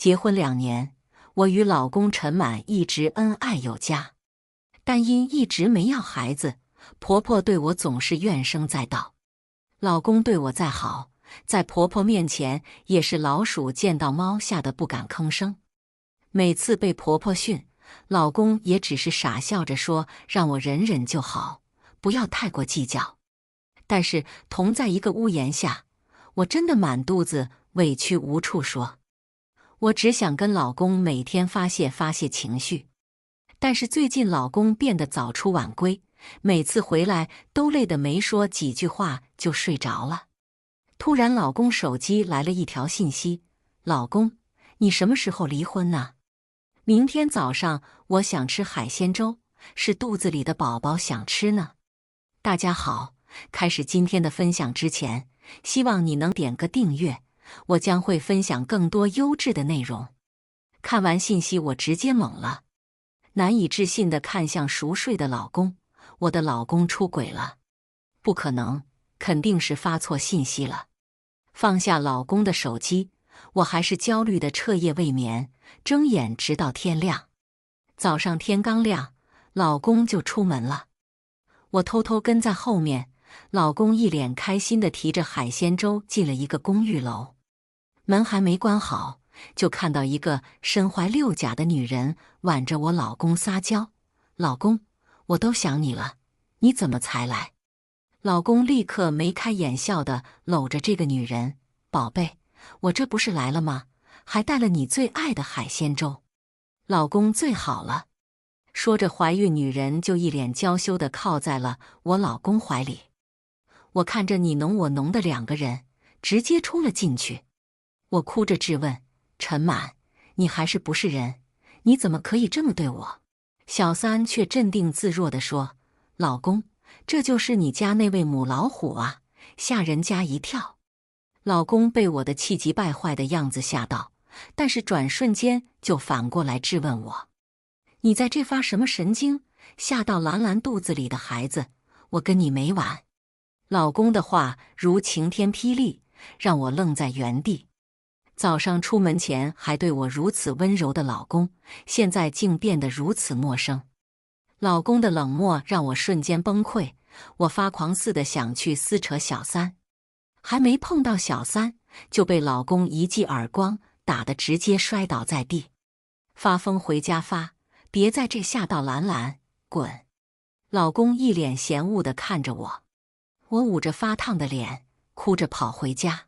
结婚2年，我与老公陈满一直恩爱有加，但因一直没要孩子，婆婆对我总是怨声载道。老公对我再好，在婆婆面前也是老鼠见到猫吓得不敢吭声。每次被婆婆训，老公也只是傻笑着说让我忍忍就好，不要太过计较。但是同在一个屋檐下，我真的满肚子委屈无处说。我只想跟老公每天发泄情绪，但是最近老公变得早出晚归，每次回来都累得没说几句话就睡着了。突然老公手机来了一条信息：老公，你什么时候离婚呢？明天早上我想吃海鲜粥，是肚子里的宝宝想吃呢。大家好，开始今天的分享之前，希望你能点个订阅，我将会分享更多优质的内容。看完信息我直接懵了，难以置信地看向熟睡的老公，我的老公出轨了？不可能，肯定是发错信息了。放下老公的手机，我还是焦虑的彻夜未眠，睁眼直到天亮。早上天刚亮，老公就出门了。我偷偷跟在后面，老公一脸开心地提着海鲜粥进了一个公寓楼。门还没关好，就看到一个身怀6甲的女人挽着我老公撒娇：老公，我都想你了，你怎么才来？老公立刻眉开眼笑地搂着这个女人：宝贝，我这不是来了吗？还带了你最爱的海鲜粥。老公最好了。说着，怀孕女人就一脸娇羞地靠在了我老公怀里。我看着你侬我侬的2个人，直接冲了进去。我哭着质问：陈满，你还是不是人？你怎么可以这么对我？小三却镇定自若地说：老公，这就是你家那位母老虎啊，吓人家一跳。老公被我的气急败坏的样子吓到，但是转瞬间就反过来质问我：你在这发什么神经？吓到兰兰肚子里的孩子，我跟你没完。老公的话如晴天霹雳，让我愣在原地。早上出门前还对我如此温柔的老公，现在竟变得如此陌生。老公的冷漠让我瞬间崩溃，我发狂似的想去撕扯小三，还没碰到小三，就被老公一记耳光打得直接摔倒在地。发疯回家发，别在这吓到兰兰，滚！老公一脸嫌恶地看着我，我捂着发烫的脸，哭着跑回家。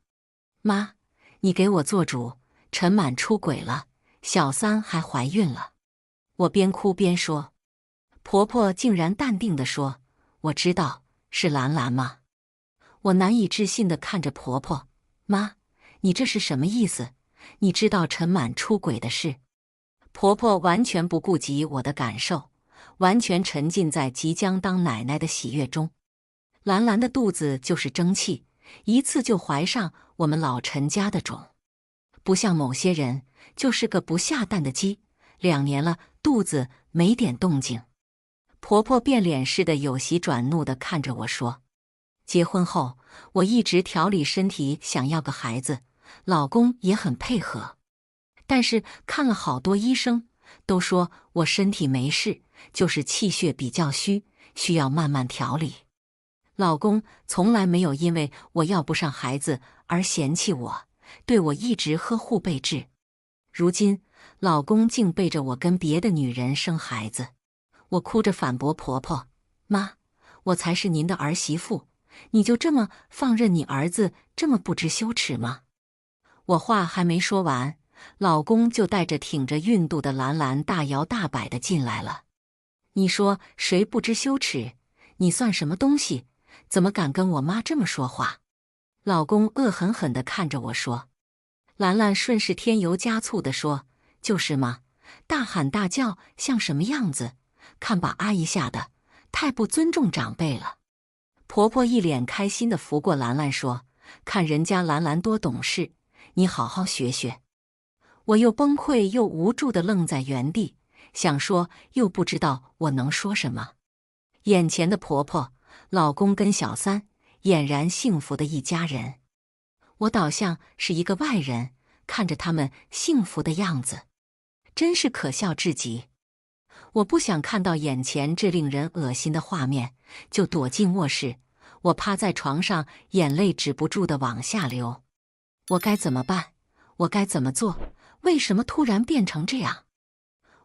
妈，你给我做主，陈满出轨了，小三还怀孕了。我边哭边说。婆婆竟然淡定地说：我知道，是兰兰吗？我难以置信地看着婆婆，妈，你这是什么意思？你知道陈满出轨的事？婆婆完全不顾及我的感受，完全沉浸在即将当奶奶的喜悦中。兰兰的肚子就是争气，一次就怀上我们老陈家的种，不像某些人，就是个不下蛋的鸡，2年了，肚子没点动静。婆婆变脸似的有喜转怒地看着我说：结婚后，我一直调理身体，想要个孩子，老公也很配合。但是看了好多医生，都说我身体没事，就是气血比较虚，需要慢慢调理。老公从来没有因为我要不上孩子而嫌弃我，对我一直呵护备至。如今，老公竟背着我跟别的女人生孩子。我哭着反驳婆婆：妈，我才是您的儿媳妇，你就这么放任你儿子这么不知羞耻吗？我话还没说完，老公就带着挺着孕肚的兰兰大摇大摆地进来了。你说谁不知羞耻？你算什么东西？怎么敢跟我妈这么说话？老公恶狠狠地看着我说。兰兰顺势添油加醋地说：就是嘛，大喊大叫像什么样子？看把阿姨吓得，太不尊重长辈了。婆婆一脸开心地扶过兰兰说：看人家兰兰多懂事，你好好学学。我又崩溃又无助地愣在原地，想说又不知道我能说什么。眼前的婆婆、老公跟小三俨然幸福的一家人，我倒像是一个外人，看着他们幸福的样子，真是可笑至极。我不想看到眼前这令人恶心的画面，就躲进卧室。我趴在床上，眼泪止不住地往下流。我该怎么办？我该怎么做？为什么突然变成这样？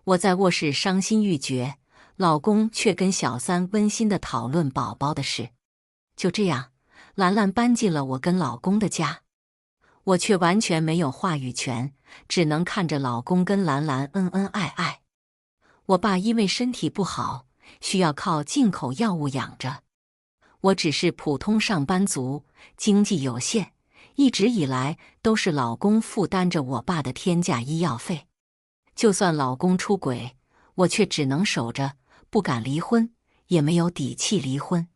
我在卧室伤心欲绝，老公却跟小三温馨地讨论宝宝的事。就这样，兰兰搬进了我跟老公的家，我却完全没有话语权，只能看着老公跟兰兰恩恩爱爱。我爸因为身体不好，需要靠进口药物养着。我只是普通上班族，经济有限，一直以来都是老公负担着我爸的天价医药费。就算老公出轨，我却只能守着，不敢离婚，也没有底气离婚。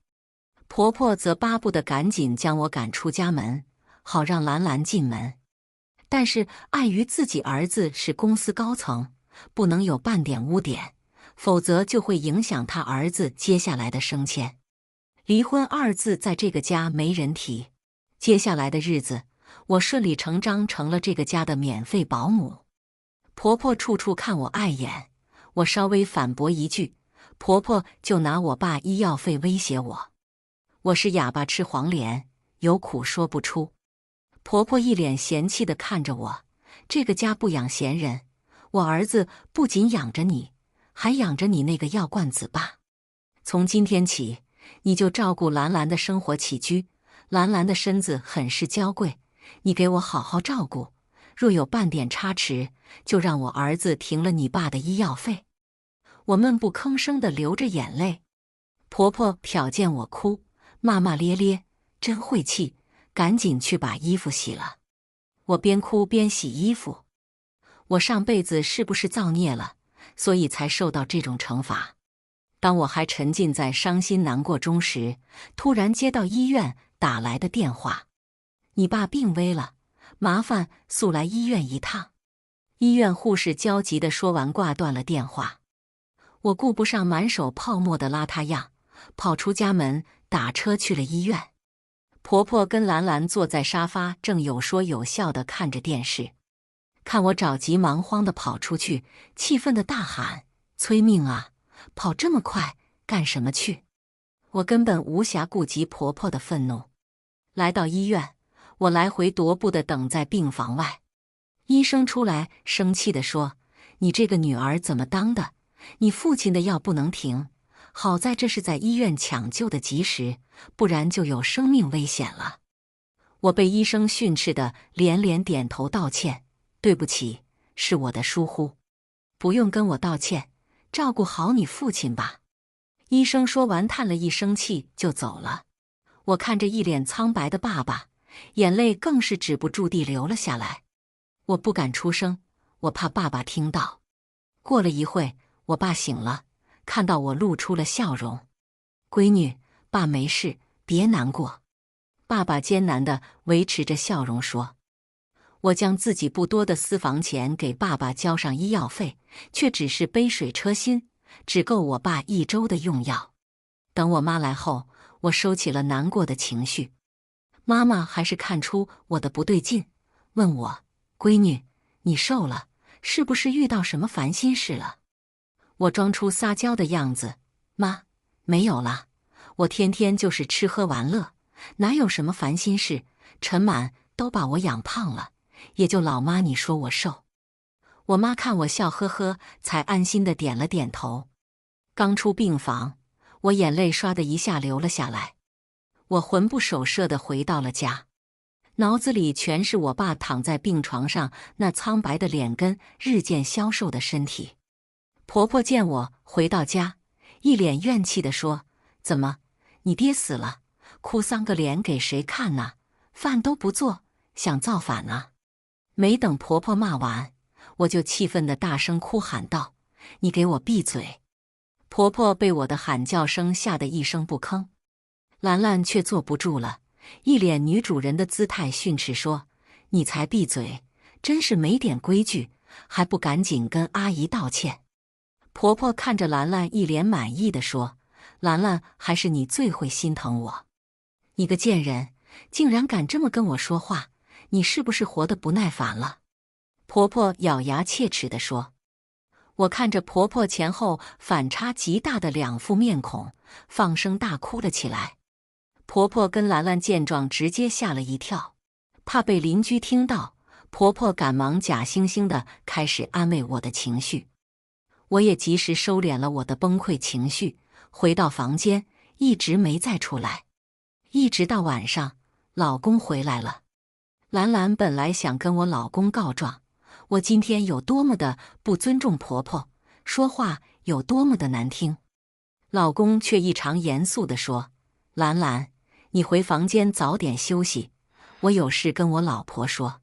婆婆则巴不得赶紧将我赶出家门，好让兰兰进门。但是碍于自己儿子是公司高层，不能有半点污点，否则就会影响他儿子接下来的升迁。离婚二字在这个家没人提。接下来的日子，我顺理成章成了这个家的免费保姆。婆婆处处看我碍眼，我稍微反驳一句，婆婆就拿我爸医药费威胁我。我是哑巴吃黄连，有苦说不出。婆婆一脸嫌弃地看着我，这个家不养闲人，我儿子不仅养着你，还养着你那个药罐子爸。从今天起，你就照顾兰兰的生活起居，兰兰的身子很是娇贵，你给我好好照顾，若有半点差池，就让我儿子停了你爸的医药费。我闷不吭声地流着眼泪，婆婆瞟见我哭，骂骂咧咧，真晦气，赶紧去把衣服洗了。我边哭边洗衣服，我上辈子是不是造孽了，所以才受到这种惩罚？当我还沉浸在伤心难过中时，突然接到医院打来的电话，你爸病危了，麻烦速来医院一趟。医院护士焦急地说完挂断了电话。我顾不上满手泡沫的邋遢样，跑出家门，打车去了医院。婆婆跟兰兰坐在沙发，正有说有笑地看着电视。看我着急忙慌地跑出去，气愤地大喊：催命啊！跑这么快干什么去？我根本无暇顾及婆婆的愤怒。来到医院，我来回踱步地等在病房外。医生出来生气地说：你这个女儿怎么当的？你父亲的药不能停，好在这是在医院抢救的及时，不然就有生命危险了。我被医生训斥的连连点头道歉：对不起，是我的疏忽。不用跟我道歉，照顾好你父亲吧。医生说完叹了一声气就走了。我看着一脸苍白的爸爸，眼泪更是止不住地流了下来。我不敢出声，我怕爸爸听到。过了一会，我爸醒了，看到我露出了笑容。闺女，爸没事，别难过。爸爸艰难地维持着笑容说。我将自己不多的私房钱给爸爸交上医药费，却只是杯水车薪，只够我爸1周的用药。等我妈来后，我收起了难过的情绪。妈妈还是看出我的不对劲，问我：闺女，你瘦了，是不是遇到什么烦心事了？我装出撒娇的样子：妈，没有啦，我天天就是吃喝玩乐，哪有什么烦心事？陈满都把我养胖了，也就老妈你说我瘦。我妈看我笑呵呵，才安心地点了点头。刚出病房，我眼泪唰的一下流了下来。我魂不守舍地回到了家，脑子里全是我爸躺在病床上那苍白的脸跟日渐消瘦的身体。婆婆见我回到家，一脸怨气地说：怎么，你爹死了，哭丧个脸给谁看呢？饭都不做，想造反啊？没等婆婆骂完，我就气愤地大声哭喊道：你给我闭嘴！婆婆被我的喊叫声吓得一声不吭。兰兰却坐不住了，一脸女主人的姿态训斥说：你才闭嘴，真是没点规矩，还不赶紧跟阿姨道歉。婆婆看着兰兰一脸满意地说：兰兰，还是你最会心疼我。你个贱人，竟然敢这么跟我说话，你是不是活得不耐烦了？婆婆咬牙切齿地说。我看着婆婆前后反差极大的两副面孔，放声大哭了起来。婆婆跟兰兰见状，直接吓了一跳，怕被邻居听到，婆婆赶忙假惺惺地开始安慰我的情绪。我也及时收敛了我的崩溃情绪，回到房间，一直没再出来。一直到晚上，老公回来了。兰兰本来想跟我老公告状，我今天有多么的不尊重婆婆，说话有多么的难听。老公却异常严肃地说：“兰兰，你回房间早点休息，我有事跟我老婆说。”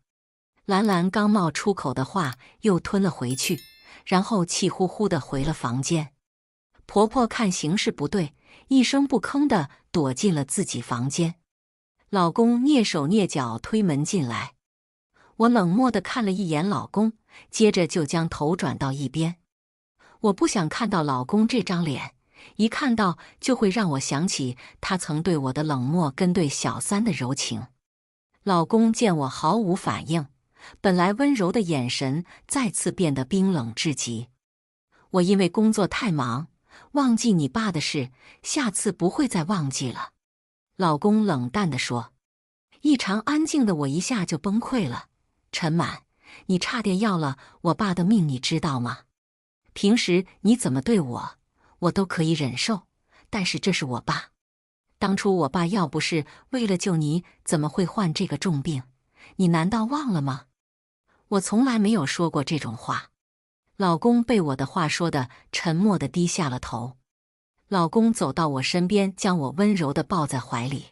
兰兰刚冒出口的话又吞了回去，然后气呼呼地回了房间。婆婆看形势不对，一声不吭地躲进了自己房间。老公蹑手蹑脚推门进来，我冷漠地看了一眼老公，接着就将头转到一边。我不想看到老公这张脸，一看到就会让我想起他曾对我的冷漠跟对小三的柔情。老公见我毫无反应，本来温柔的眼神再次变得冰冷至极。我因为工作太忙，忘记你爸的事，下次不会再忘记了。老公冷淡地说。异常安静的我一下就崩溃了。陈满，你差点要了我爸的命，你知道吗？平时你怎么对我，我都可以忍受，但是这是我爸。当初我爸要不是为了救你，怎么会患这个重病？你难道忘了吗？我从来没有说过这种话。老公被我的话说得沉默地低下了头。老公走到我身边，将我温柔地抱在怀里。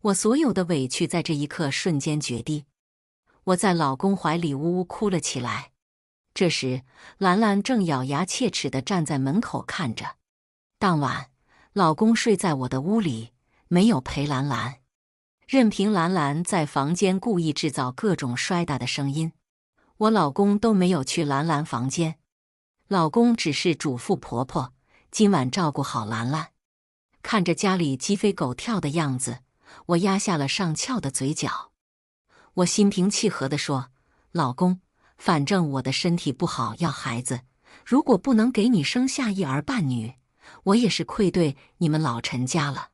我所有的委屈在这一刻瞬间决堤，我在老公怀里呜呜哭了起来。这时，兰兰正咬牙切齿地站在门口看着。当晚，老公睡在我的屋里，没有陪兰兰，任凭兰兰在房间故意制造各种摔打的声音，我老公都没有去兰兰房间。老公只是嘱咐婆婆，今晚照顾好兰兰。看着家里鸡飞狗跳的样子，我压下了上翘的嘴角。我心平气和地说：“老公，反正我的身体不好，要孩子，如果不能给你生下一儿半女，我也是愧对你们老陈家了。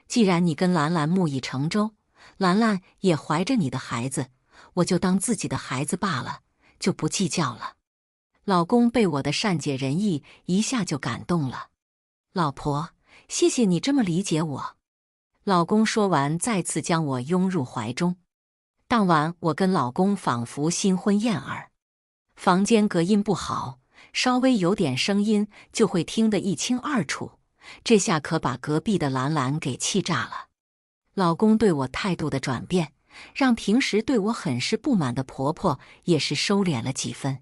既然你跟兰兰木已成舟，兰兰也怀着你的孩子，我就当自己的孩子罢了，就不计较了。”老公被我的善解人意一下就感动了。老婆，谢谢你这么理解我。老公说完，再次将我拥入怀中。当晚，我跟老公仿佛新婚燕尔。房间隔音不好，稍微有点声音就会听得一清二楚，这下可把隔壁的兰兰给气炸了。老公对我态度的转变，让平时对我很是不满的婆婆也是收敛了几分。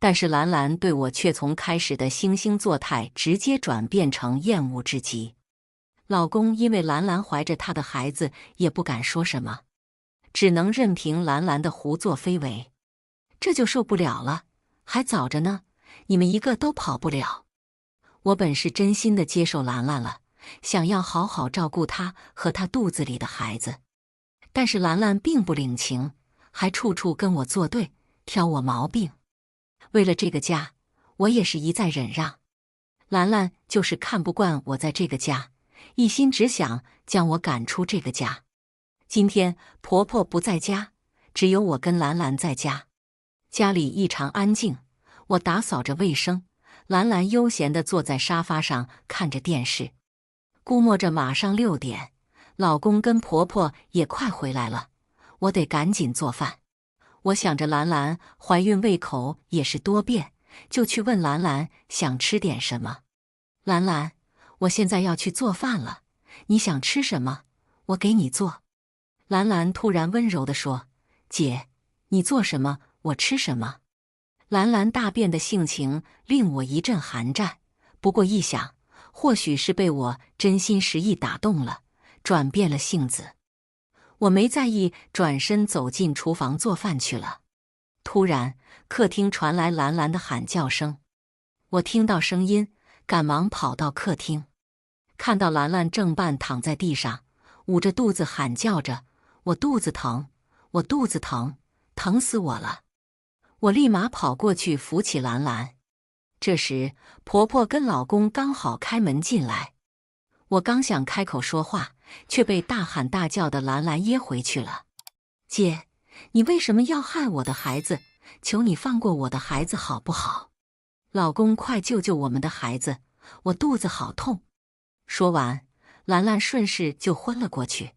但是兰兰对我却从开始的惺惺作态直接转变成厌恶至极。老公因为兰兰怀着他的孩子也不敢说什么，只能任凭兰兰的胡作非为。这就受不了了，还早着呢，你们一个都跑不了。我本是真心的接受兰兰了，想要好好照顾她和她肚子里的孩子，但是兰兰并不领情，还处处跟我作对，挑我毛病。为了这个家，我也是一再忍让。兰兰就是看不惯我在这个家，一心只想将我赶出这个家。今天婆婆不在家，只有我跟兰兰在家。家里异常安静，我打扫着卫生，兰兰悠闲地坐在沙发上看着电视。估摸着马上6点，老公跟婆婆也快回来了，我得赶紧做饭。我想着兰兰怀孕，胃口也是多变，就去问兰兰想吃点什么。兰兰，我现在要去做饭了，你想吃什么？我给你做。兰兰突然温柔地说：“姐，你做什么，我吃什么。”兰兰大变的性情令我一阵寒战，不过一想，或许是被我真心实意打动了，转变了性子。我没在意，转身走进厨房做饭去了。突然，客厅传来兰兰的喊叫声。我听到声音，赶忙跑到客厅，看到兰兰正半躺在地上，捂着肚子喊叫着：“我肚子疼，我肚子疼，疼死我了！”我立马跑过去扶起兰兰。这时，婆婆跟老公刚好开门进来，我刚想开口说话，却被大喊大叫的兰兰噎回去了。姐，你为什么要害我的孩子？求你放过我的孩子好不好？老公，快救救我们的孩子，我肚子好痛。说完，兰兰顺势就昏了过去。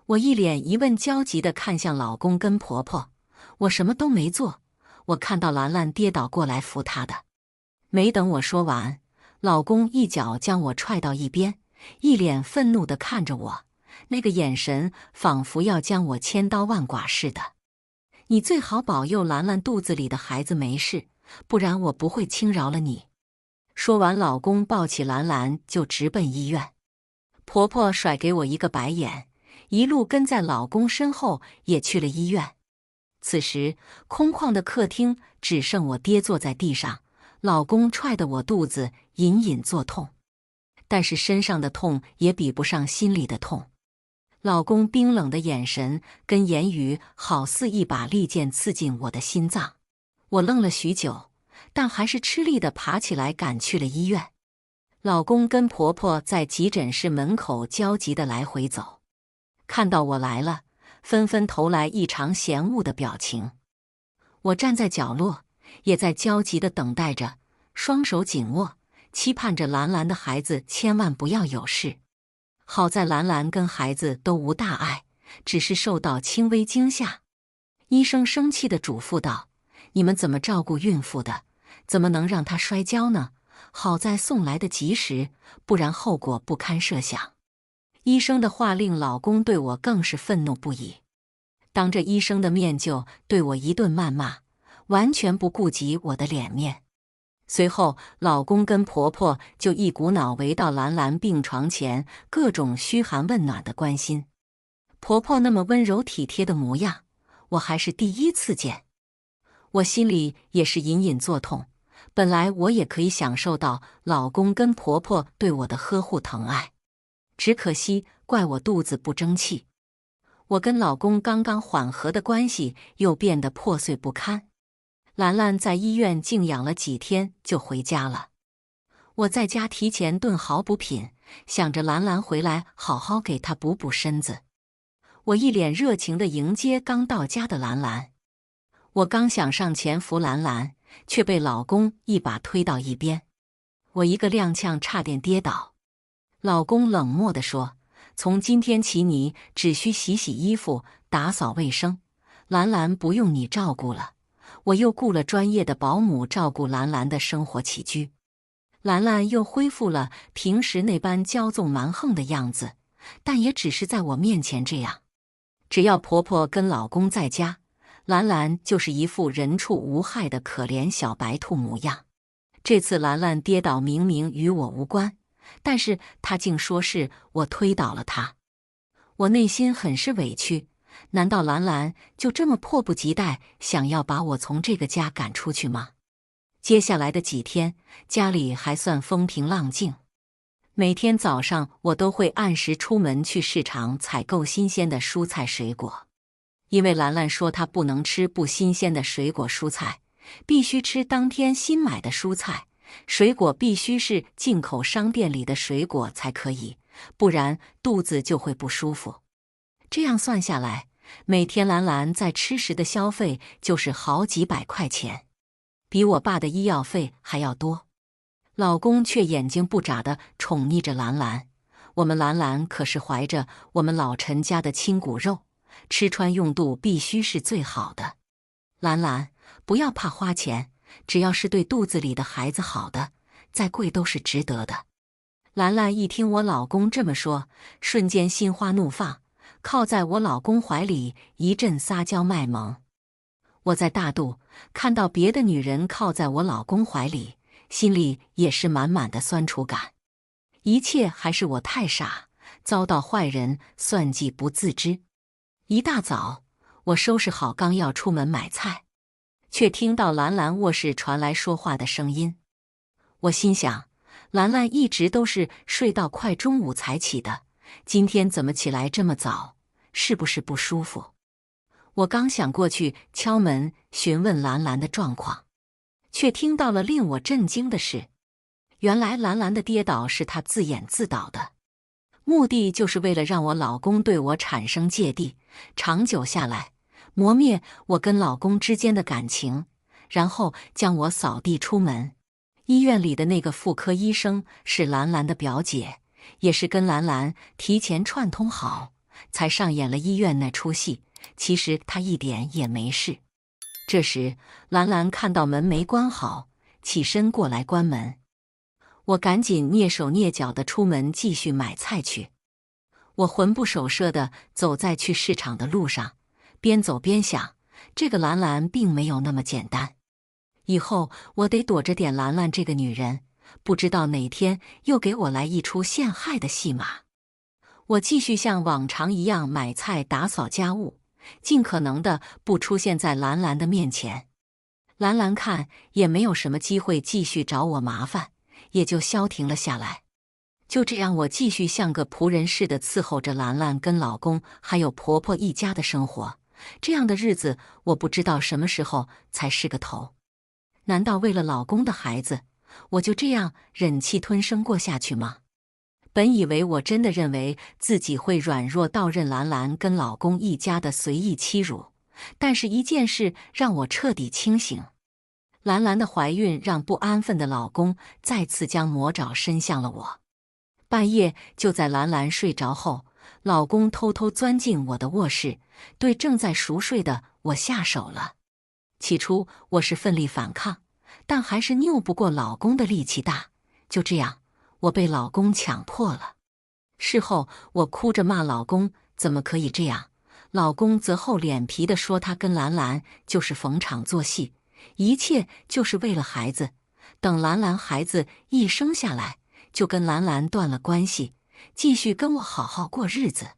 我一脸疑问焦急地看向老公跟婆婆，我什么都没做，我看到兰兰跌倒过来扶她的。没等我说完，老公一脚将我踹到一边，一脸愤怒地看着我，那个眼神仿佛要将我千刀万剐似的。你最好保佑兰兰肚子里的孩子没事，不然我不会轻饶了你。说完，老公抱起兰兰就直奔医院。婆婆甩给我一个白眼，一路跟在老公身后也去了医院。此时，空旷的客厅只剩我跌坐在地上，老公踹得我肚子隐隐作痛，但是身上的痛也比不上心里的痛。老公冰冷的眼神跟言语好似一把利剑刺进我的心脏。我愣了许久，但还是吃力地爬起来赶去了医院。老公跟婆婆在急诊室门口焦急地来回走，看到我来了，纷纷投来异常嫌恶的表情。我站在角落，也在焦急地等待着，双手紧握，期盼着兰兰的孩子千万不要有事。好在兰兰跟孩子都无大碍，只是受到轻微惊吓。医生生气地嘱咐道：“你们怎么照顾孕妇的？怎么能让她摔跤呢？好在送来的及时，不然后果不堪设想。”医生的话令老公对我更是愤怒不已，当着医生的面就对我一顿谩骂，完全不顾及我的脸面。随后，老公跟婆婆就一股脑围到兰兰病床前，各种嘘寒问暖的关心。婆婆那么温柔体贴的模样，我还是第一次见。我心里也是隐隐作痛，本来我也可以享受到老公跟婆婆对我的呵护疼爱，只可惜怪我肚子不争气。我跟老公刚刚缓和的关系又变得破碎不堪。兰兰在医院静养了几天就回家了。我在家提前炖好补品，想着兰兰回来好好给她补补身子。我一脸热情地迎接刚到家的兰兰。我刚想上前扶兰兰，却被老公一把推到一边，我一个踉跄差点跌倒。老公冷漠地说：“从今天起你只需洗洗衣服，打扫卫生，兰兰不用你照顾了。”我又雇了专业的保姆照顾兰兰的生活起居，兰兰又恢复了平时那般骄纵蛮横的样子，但也只是在我面前这样。只要婆婆跟老公在家，兰兰就是一副人畜无害的可怜小白兔模样。这次兰兰跌倒明明与我无关，但是她竟说是我推倒了她。我内心很是委屈。难道兰兰就这么迫不及待想要把我从这个家赶出去吗？接下来的几天，家里还算风平浪静。每天早上我都会按时出门去市场采购新鲜的蔬菜水果，因为兰兰说她不能吃不新鲜的水果蔬菜，必须吃当天新买的蔬菜，水果必须是进口商店里的水果才可以，不然肚子就会不舒服。这样算下来，每天兰兰在吃时的消费就是好几百块钱，比我爸的医药费还要多。老公却眼睛不眨地宠溺着兰兰，我们兰兰可是怀着我们老陈家的亲骨肉，吃穿用度必须是最好的。兰兰，不要怕花钱，只要是对肚子里的孩子好的，再贵都是值得的。兰兰一听我老公这么说，瞬间心花怒放，靠在我老公怀里一阵撒娇卖萌。我在大肚看到别的女人靠在我老公怀里，心里也是满满的酸楚感。一切还是我太傻，遭到坏人算计不自知。一大早，我收拾好刚要出门买菜，却听到兰兰卧室传来说话的声音。我心想，兰兰一直都是睡到快中午才起的，今天怎么起来这么早？是不是不舒服？我刚想过去敲门询问兰兰的状况，却听到了令我震惊的事。原来兰兰的跌倒是她自演自导的，目的就是为了让我老公对我产生芥蒂，长久下来磨灭我跟老公之间的感情，然后将我扫地出门。医院里的那个妇科医生是兰兰的表姐，也是跟兰兰提前串通好，才上演了医院那出戏。其实她一点也没事。这时兰兰看到门没关好，起身过来关门。我赶紧蹑手蹑脚地出门继续买菜去。我魂不守舍地走在去市场的路上，边走边想，这个兰兰并没有那么简单。以后我得躲着点兰兰这个女人，不知道哪天又给我来一出陷害的戏码。我继续像往常一样买菜打扫家务，尽可能的不出现在兰兰的面前。兰兰看也没有什么机会继续找我麻烦，也就消停了下来。就这样，我继续像个仆人似的伺候着兰兰跟老公还有婆婆一家的生活。这样的日子，我不知道什么时候才是个头。难道为了老公的孩子，我就这样忍气吞声过下去吗？本以为我真的认为自己会软弱到任兰兰跟老公一家的随意欺辱，但是一件事让我彻底清醒。兰兰的怀孕让不安分的老公再次将魔爪伸向了我。半夜就在兰兰睡着后，老公偷偷钻进我的卧室，对正在熟睡的我下手了。起初我是奋力反抗，但还是拗不过老公的力气大。就这样，我被老公强迫了。事后我哭着骂老公怎么可以这样，老公则厚脸皮地说他跟兰兰就是逢场作戏，一切就是为了孩子。等兰兰孩子一生下来，就跟兰兰断了关系，继续跟我好好过日子。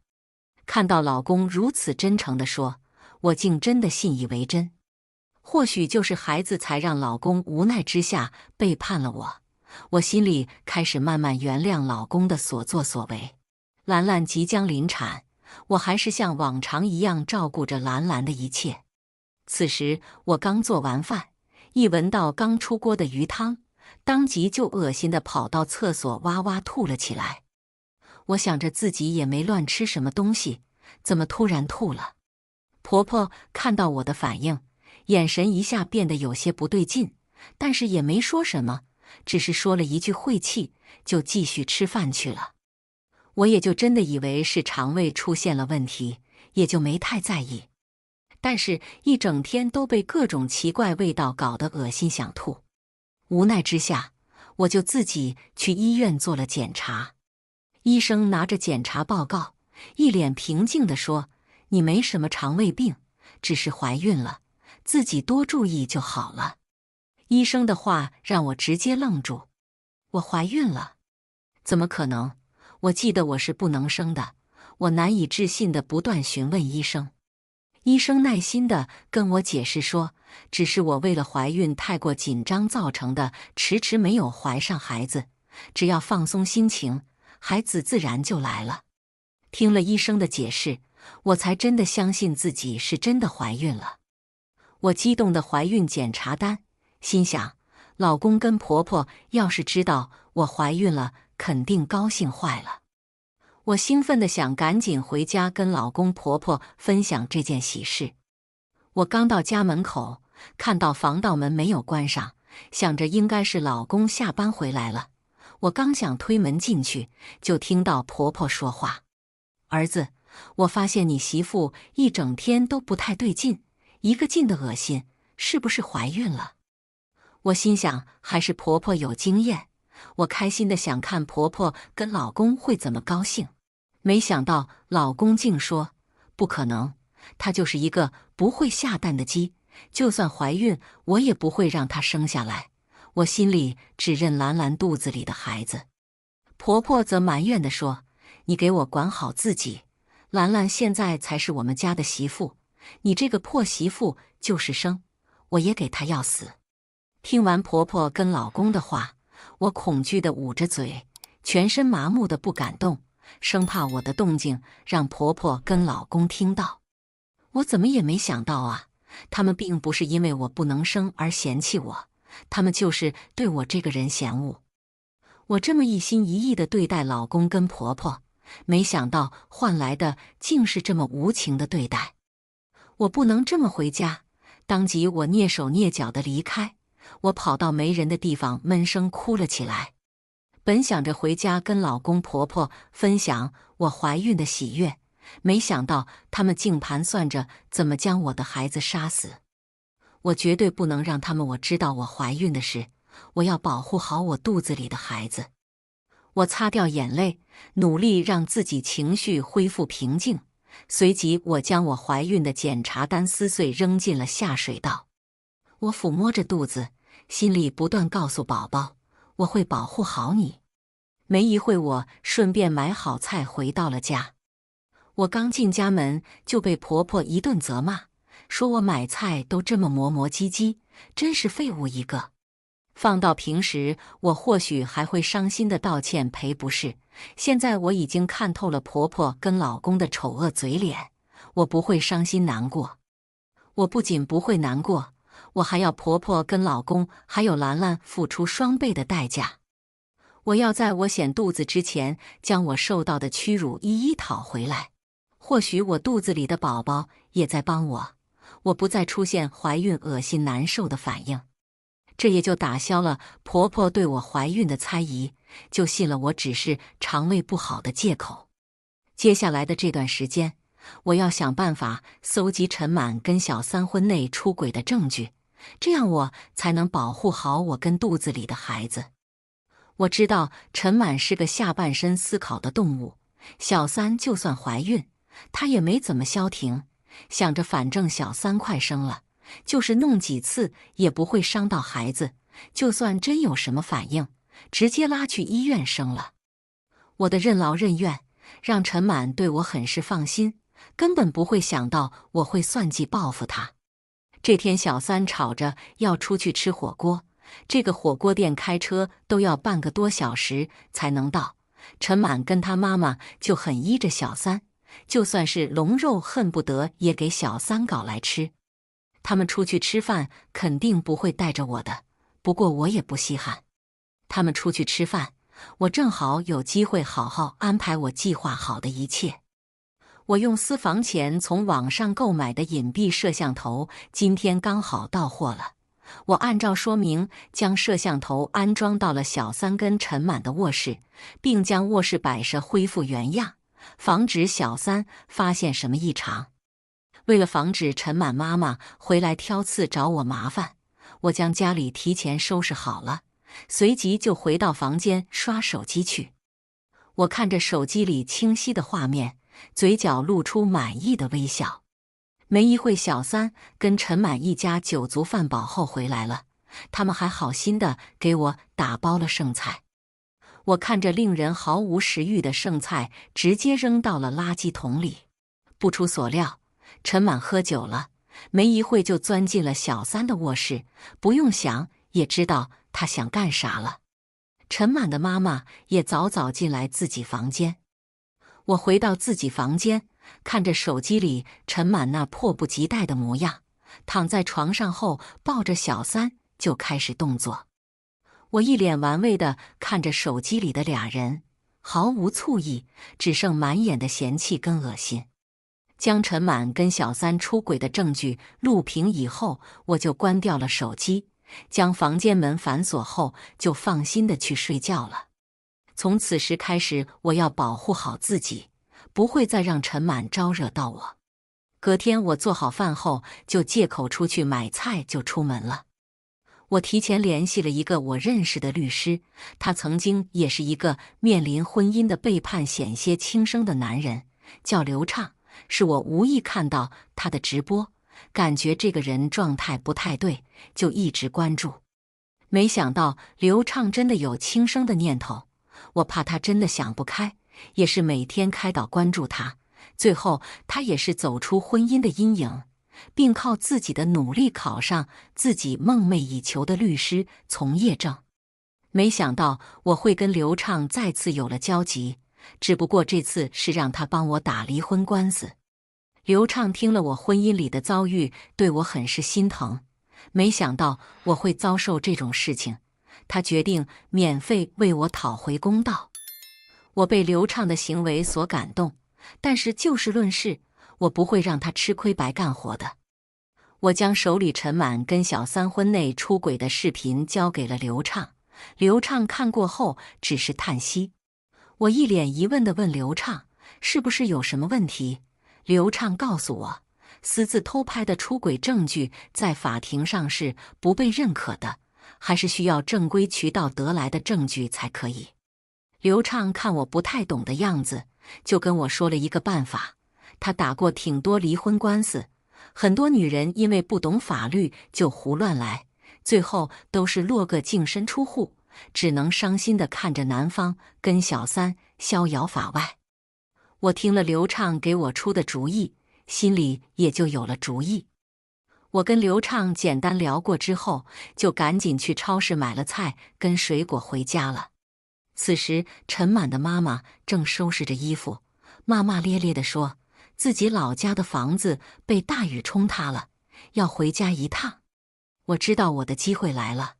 看到老公如此真诚地说，我竟真的信以为真。或许就是孩子才让老公无奈之下背叛了我。我心里开始慢慢原谅老公的所作所为。兰兰即将临产，我还是像往常一样照顾着兰兰的一切。此时我刚做完饭，一闻到刚出锅的鱼汤，当即就恶心地跑到厕所哇哇吐了起来。我想着自己也没乱吃什么东西，怎么突然吐了？婆婆看到我的反应，眼神一下变得有些不对劲，但是也没说什么，只是说了一句晦气，就继续吃饭去了。我也就真的以为是肠胃出现了问题，也就没太在意。但是一整天都被各种奇怪味道搞得恶心想吐。无奈之下，我就自己去医院做了检查。医生拿着检查报告，一脸平静地说：“你没什么肠胃病，只是怀孕了，自己多注意就好了。”医生的话让我直接愣住。我怀孕了？怎么可能？我记得我是不能生的。我难以置信地不断询问医生。医生耐心地跟我解释说，只是我为了怀孕太过紧张造成的，迟迟没有怀上孩子。只要放松心情，孩子自然就来了。听了医生的解释，我才真的相信自己是真的怀孕了。我激动的怀孕检查单，心想，老公跟婆婆要是知道我怀孕了，肯定高兴坏了。我兴奋地想赶紧回家跟老公婆婆分享这件喜事。我刚到家门口，看到防盗门没有关上，想着应该是老公下班回来了。我刚想推门进去，就听到婆婆说话：“儿子，我发现你媳妇一整天都不太对劲，一个劲的恶心，是不是怀孕了？”我心想，还是婆婆有经验。我开心地想看婆婆跟老公会怎么高兴。没想到老公竟说：“不可能，她就是一个不会下蛋的鸡，就算怀孕，我也不会让她生下来。我心里只认兰兰肚子里的孩子。”婆婆则埋怨地说：“你给我管好自己，兰兰现在才是我们家的媳妇，你这个破媳妇就是生，我也给她要死。”听完婆婆跟老公的话，我恐惧地捂着嘴，全身麻木的不敢动，生怕我的动静让婆婆跟老公听到。我怎么也没想到啊，他们并不是因为我不能生而嫌弃我，他们就是对我这个人嫌恶。我这么一心一意地对待老公跟婆婆，没想到换来的竟是这么无情的对待。我不能这么回家，当即我蹑手蹑脚地离开，我跑到没人的地方闷声哭了起来。本想着回家跟老公婆婆分享我怀孕的喜悦，没想到他们竟盘算着怎么将我的孩子杀死。我绝对不能让他们知道我怀孕的事，我要保护好我肚子里的孩子。我擦掉眼泪，努力让自己情绪恢复平静，随即我将我怀孕的检查单撕碎扔进了下水道。我抚摸着肚子，心里不断告诉宝宝，我会保护好你。没一会，我顺便买好菜回到了家。我刚进家门就被婆婆一顿责骂，说我买菜都这么磨磨唧唧，真是废物一个。放到平时，我或许还会伤心的道歉赔不是，现在我已经看透了婆婆跟老公的丑恶嘴脸，我不会伤心难过。我不仅不会难过，我还要婆婆跟老公还有兰兰付出双倍的代价。我要在我显肚子之前，将我受到的屈辱一一讨回来。或许我肚子里的宝宝也在帮我，我不再出现怀孕恶心难受的反应。这也就打消了婆婆对我怀孕的猜疑，就信了我只是肠胃不好的借口。接下来的这段时间，我要想办法搜集陈满跟小三婚内出轨的证据，这样我才能保护好我跟肚子里的孩子。我知道陈满是个下半身思考的动物，小三就算怀孕，他也没怎么消停，想着反正小三快生了，就是弄几次也不会伤到孩子，就算真有什么反应，直接拉去医院生了。我的任劳任怨让陈满对我很是放心，根本不会想到我会算计报复他。这天小三吵着要出去吃火锅，这个火锅店开车都要半个多小时才能到，陈满跟他妈妈就很依着小三，就算是龙肉恨不得也给小三搞来吃。他们出去吃饭肯定不会带着我的，不过我也不稀罕。他们出去吃饭，我正好有机会好好安排我计划好的一切。我用私房钱从网上购买的隐蔽摄像头，今天刚好到货了。我按照说明将摄像头安装到了小三跟陈满的卧室，并将卧室摆设恢复原样，防止小三发现什么异常。为了防止陈满妈妈回来挑刺找我麻烦，我将家里提前收拾好了，随即就回到房间刷手机去。我看着手机里清晰的画面，嘴角露出满意的微笑。没一会，小三跟陈满一家酒足饭饱后回来了，他们还好心的给我打包了剩菜。我看着令人毫无食欲的剩菜，直接扔到了垃圾桶里。不出所料，陈满喝酒了，没一会就钻进了小三的卧室，不用想也知道他想干啥了。陈满的妈妈也早早进来自己房间。我回到自己房间，看着手机里陈满那迫不及待的模样，躺在床上后抱着小三就开始动作。我一脸玩味地看着手机里的俩人，毫无醋意，只剩满眼的嫌弃跟恶心。将陈满跟小三出轨的证据录屏以后，我就关掉了手机，将房间门反锁后就放心地去睡觉了。从此时开始，我要保护好自己，不会再让陈满招惹到我。隔天我做好饭后，就借口出去买菜就出门了。我提前联系了一个我认识的律师，他曾经也是一个面临婚姻的背叛险些轻生的男人，叫刘畅。是我无意看到他的直播，感觉这个人状态不太对，就一直关注。没想到刘畅真的有轻生的念头，我怕他真的想不开，也是每天开导关注他，最后他也是走出婚姻的阴影，并靠自己的努力考上自己梦寐以求的律师从业证。没想到我会跟刘畅再次有了交集，只不过这次是让他帮我打离婚官司。刘畅听了我婚姻里的遭遇，对我很是心疼，没想到我会遭受这种事情，他决定免费为我讨回公道。我被刘畅的行为所感动，但是就事论事，我不会让他吃亏白干活的。我将手里陈满跟小三婚内出轨的视频交给了刘畅，刘畅看过后只是叹息。我一脸疑问地问刘畅，是不是有什么问题？刘畅告诉我，私自偷拍的出轨证据在法庭上是不被认可的，还是需要正规渠道得来的证据才可以。刘畅看我不太懂的样子，就跟我说了一个办法。他打过挺多离婚官司，很多女人因为不懂法律就胡乱来，最后都是落个净身出户，只能伤心地看着男方跟小三逍遥法外。我听了刘畅给我出的主意，心里也就有了主意。我跟刘畅简单聊过之后，就赶紧去超市买了菜跟水果回家了。此时陈满的妈妈正收拾着衣服，骂骂咧咧地说，自己老家的房子被大雨冲塌了，要回家一趟。我知道我的机会来了。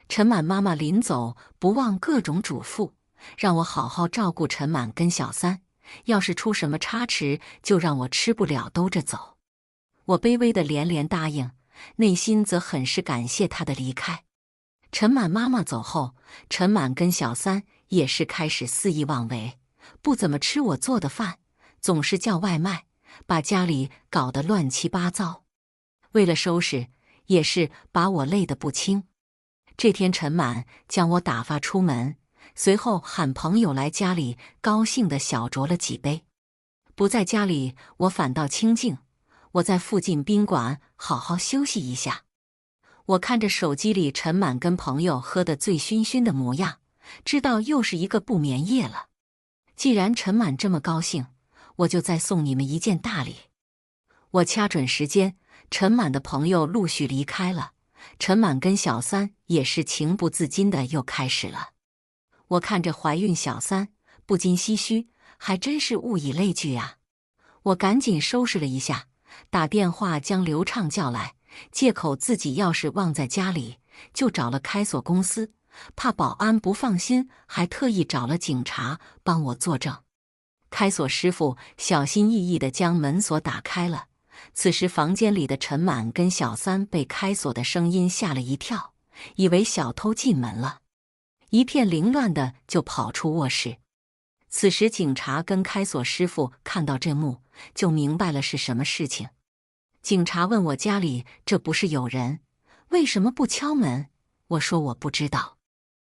陈满妈妈临走不忘各种嘱咐，让我好好照顾陈满跟小三，要是出什么差池，就让我吃不了兜着走。我卑微的连连答应，内心则很是感谢她的离开。陈满妈妈走后，陈满跟小三也是开始肆意妄为，不怎么吃我做的饭，总是叫外卖，把家里搞得乱七八糟。为了收拾，也是把我累得不轻。这天陈满将我打发出门，随后喊朋友来家里，高兴地小酌了几杯。不在家里，我反倒清静，我在附近宾馆好好休息一下。我看着手机里陈满跟朋友喝得醉醺醺的模样，知道又是一个不眠夜了。既然陈满这么高兴，我就再送你们一件大礼。我掐准时间，陈满的朋友陆续离开了，陈满跟小三也是情不自禁的又开始了。我看着怀孕小三，不禁唏嘘，还真是物以类聚啊。我赶紧收拾了一下，打电话将刘畅叫来，借口自己钥匙忘在家里，就找了开锁公司，怕保安不放心，还特意找了警察帮我作证。开锁师傅小心翼翼地将门锁打开了，此时房间里的陈满跟小三被开锁的声音吓了一跳，以为小偷进门了，一片凌乱的就跑出卧室。此时警察跟开锁师傅看到这幕，就明白了是什么事情。警察问我家里这不是有人，为什么不敲门？我说我不知道。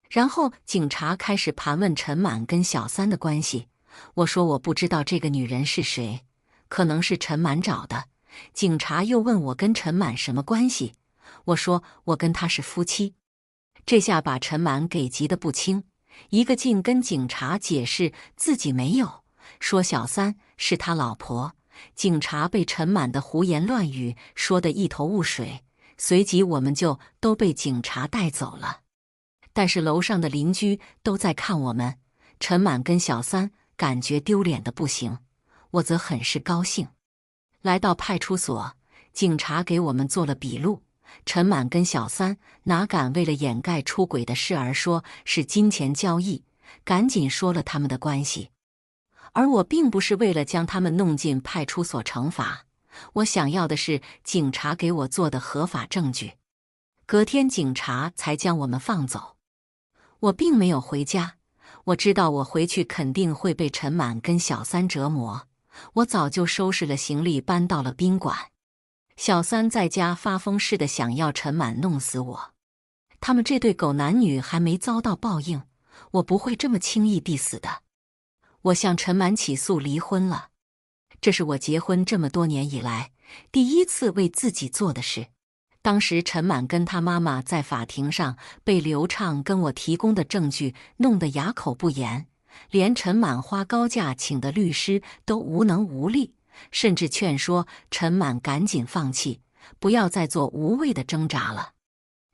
然后警察开始盘问陈满跟小三的关系，我说我不知道这个女人是谁，可能是陈满找的。警察又问我跟陈满什么关系，我说我跟他是夫妻。这下把陈满给急得不轻，一个劲跟警察解释自己没有，说小三是他老婆。警察被陈满的胡言乱语说得一头雾水，随即我们就都被警察带走了。但是楼上的邻居都在看我们，陈满跟小三感觉丢脸的不行，我则很是高兴。来到派出所，警察给我们做了笔录，陈满跟小三哪敢为了掩盖出轨的事而说是金钱交易，赶紧说了他们的关系。而我并不是为了将他们弄进派出所惩罚，我想要的是警察给我做的合法证据。隔天警察才将我们放走。我并没有回家，我知道我回去肯定会被陈满跟小三折磨，我早就收拾了行李搬到了宾馆。小三在家发疯似的想要陈满弄死我，他们这对狗男女还没遭到报应，我不会这么轻易地死的。我向陈满起诉离婚了，这是我结婚这么多年以来第一次为自己做的事。当时陈满跟他妈妈在法庭上被刘畅跟我提供的证据弄得哑口不言，连陈满花高价请的律师都无能无力，甚至劝说陈满赶紧放弃，不要再做无谓的挣扎了。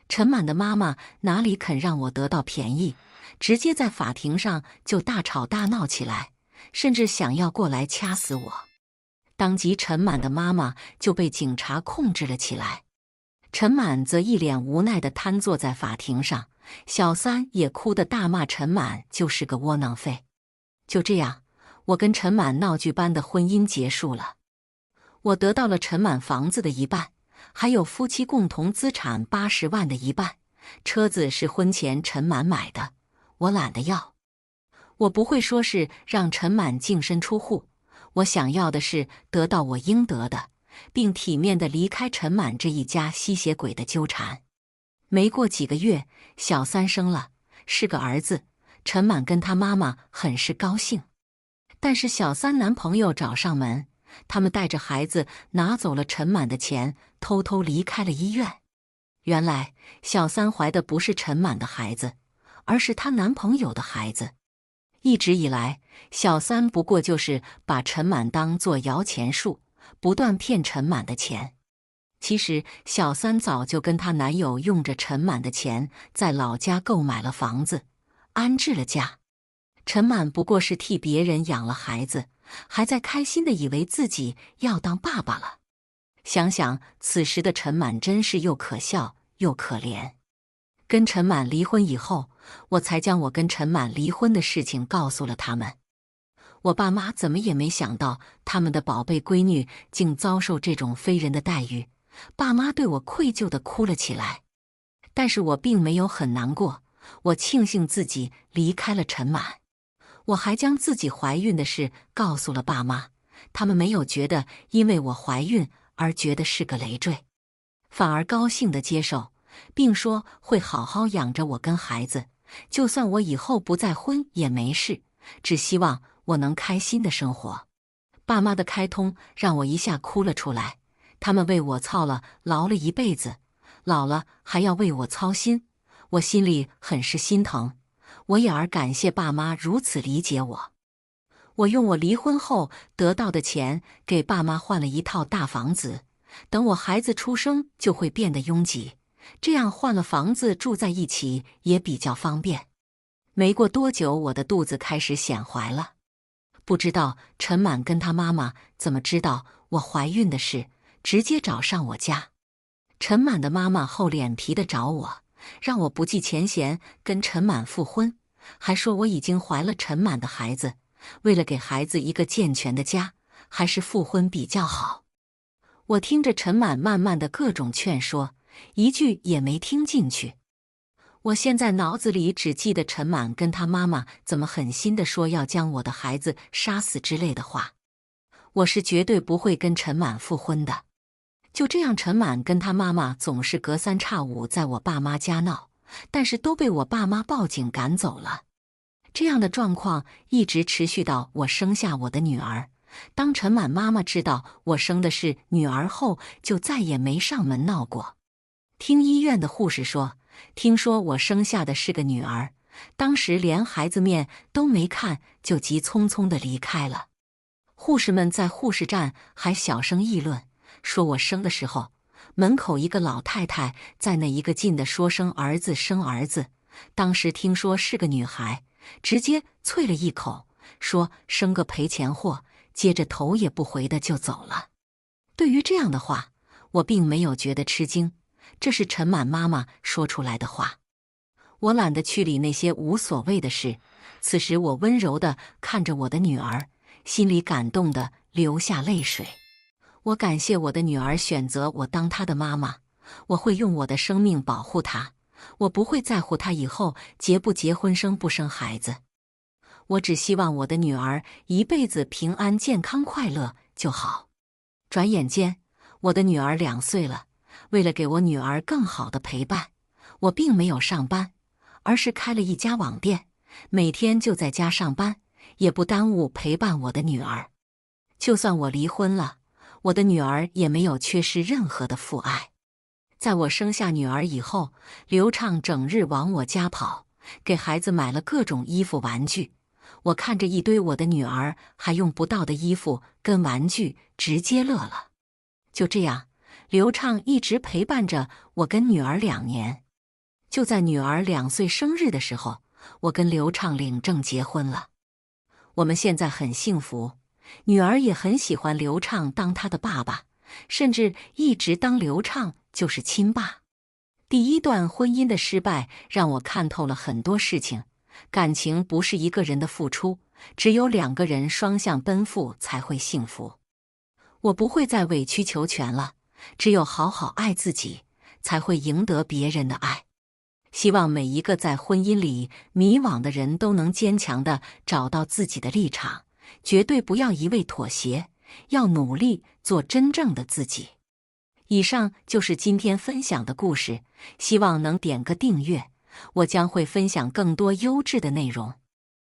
陈满的妈妈哪里肯让我得到便宜，直接在法庭上就大吵大闹起来，甚至想要过来掐死我。当即陈满的妈妈就被警察控制了起来。陈满则一脸无奈地瘫坐在法庭上，小三也哭得大骂陈满就是个窝囊废。就这样，我跟陈满闹剧般的婚姻结束了。我得到了陈满房子的一半，还有夫妻共同资产80万的一半。车子是婚前陈满买的，我懒得要。我不会说是让陈满净身出户，我想要的是得到我应得的，并体面地离开陈满这一家吸血鬼的纠缠。没过几个月，小三生了，是个儿子。陈满跟他妈妈很是高兴，但是小三男朋友找上门，他们带着孩子拿走了陈满的钱，偷偷离开了医院。原来小三怀的不是陈满的孩子，而是她男朋友的孩子。一直以来，小三不过就是把陈满当作摇钱树，不断骗陈满的钱。其实小三早就跟她男友用着陈满的钱，在老家购买了房子，安置了家。陈满不过是替别人养了孩子，还在开心地以为自己要当爸爸了。想想此时的陈满真是又可笑又可怜。跟陈满离婚以后，我才将我跟陈满离婚的事情告诉了他们。我爸妈怎么也没想到，他们的宝贝闺女竟遭受这种非人的待遇，爸妈对我愧疚地哭了起来。但是我并没有很难过，我庆幸自己离开了陈满。我还将自己怀孕的事告诉了爸妈，他们没有觉得因为我怀孕而觉得是个累赘，反而高兴地接受，并说会好好养着我跟孩子，就算我以后不再婚也没事，只希望我能开心的生活。爸妈的开通让我一下哭了出来，他们为我操劳了一辈子，老了还要为我操心，我心里很是心疼。我也而感谢爸妈如此理解我。我用我离婚后得到的钱给爸妈换了一套大房子，等我孩子出生就会变得拥挤，这样换了房子住在一起也比较方便。没过多久，我的肚子开始显怀了。不知道陈满跟他妈妈怎么知道我怀孕的事，直接找上我家。陈满的妈妈厚脸皮地找我，让我不计前嫌跟陈满复婚，还说我已经怀了陈满的孩子，为了给孩子一个健全的家，还是复婚比较好。我听着陈满慢慢的各种劝说，一句也没听进去。我现在脑子里只记得陈满跟他妈妈怎么狠心地说要将我的孩子杀死之类的话。我是绝对不会跟陈满复婚的。就这样，陈满跟他妈妈总是隔三差五在我爸妈家闹，但是都被我爸妈报警赶走了。这样的状况一直持续到我生下我的女儿。当陈满妈妈知道我生的是女儿后，就再也没上门闹过。听医院的护士说，听说我生下的是个女儿，当时连孩子面都没看，就急匆匆地离开了。护士们在护士站还小声议论，说我生的时候，门口一个老太太在那一个劲地说生儿子生儿子，当时听说是个女孩，直接啐了一口，说生个赔钱货，接着头也不回的就走了。对于这样的话，我并没有觉得吃惊，这是陈满妈妈说出来的话。我懒得去理那些无所谓的事，此时我温柔地看着我的女儿，心里感动地流下泪水。我感谢我的女儿选择我当她的妈妈，我会用我的生命保护她，我不会在乎她以后结不结婚生不生孩子。我只希望我的女儿一辈子平安健康快乐就好。转眼间，我的女儿2岁了，为了给我女儿更好的陪伴，我并没有上班，而是开了一家网店，每天就在家上班，也不耽误陪伴我的女儿。就算我离婚了，我的女儿也没有缺失任何的父爱。在我生下女儿以后，刘畅整日往我家跑，给孩子买了各种衣服玩具。我看着一堆我的女儿还用不到的衣服跟玩具，直接乐了。就这样，刘畅一直陪伴着我跟女儿2年。就在女儿2岁生日的时候，我跟刘畅领证结婚了。我们现在很幸福，女儿也很喜欢刘畅当她的爸爸，甚至一直当刘畅就是亲爸。第一段婚姻的失败让我看透了很多事情，感情不是一个人的付出，只有两个人双向奔赴才会幸福。我不会再委曲求全了，只有好好爱自己，才会赢得别人的爱。希望每一个在婚姻里迷惘的人都能坚强地找到自己的立场，绝对不要一味妥协，要努力做真正的自己。以上就是今天分享的故事，希望能点个订阅，我将会分享更多优质的内容。